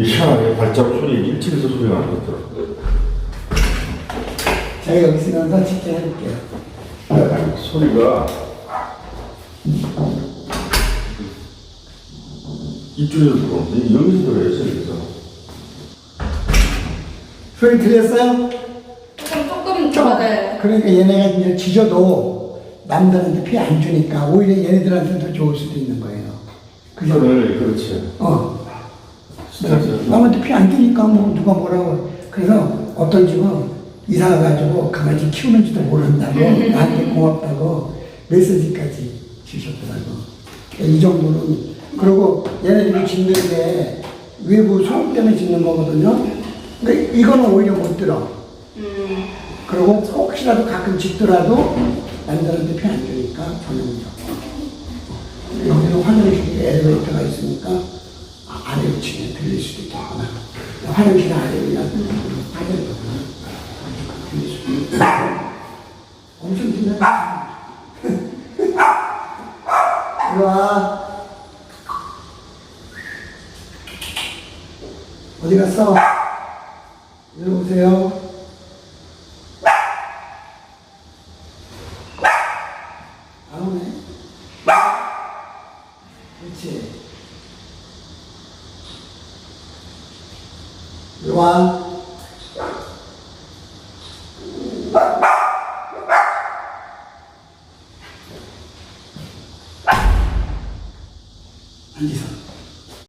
이상하게 발자국 소리 1층에서 소리가 안 났더라고. 제가 여기 있으면서 직접 해볼게요. 소리가 이쪽에서 들어오는데 여기서 들어요, 여기서. 소리 들렸어요? 조금 네. 그러니까 얘네가 이제 짖어도 남들한테 피해 안 주니까 오히려 얘네들한테 더 좋을 수도 있는 거예요. 그죠? 그렇지. 남한테 피해 안 주니까 뭐 누가 뭐라고. 그래서 어떤 집은 이사 가가지고 강아지 키우는지도 모른다고 나한테 고맙다고 메시지까지 주셨더라고. 이 정도는. 그리고 얘네들이 짖는 게 외부 소음 때문에 짖는 거거든요. 근데 이거는 오히려 못 들어. 그리고 혹시라도 가끔 짖더라도 남들한테 피해 안 주니까 전용적. 여기는 화장실에 엘리베이터가 있으니까 아래로 치면 들릴 수도 있겠구나. 화장실 아래로 아래로 들릴 수도 있고. 엄청 들려. 이리 와. 어디 갔어? 이리 오세요. 안 오네. 그렇지. 이리 와. 앉으세요.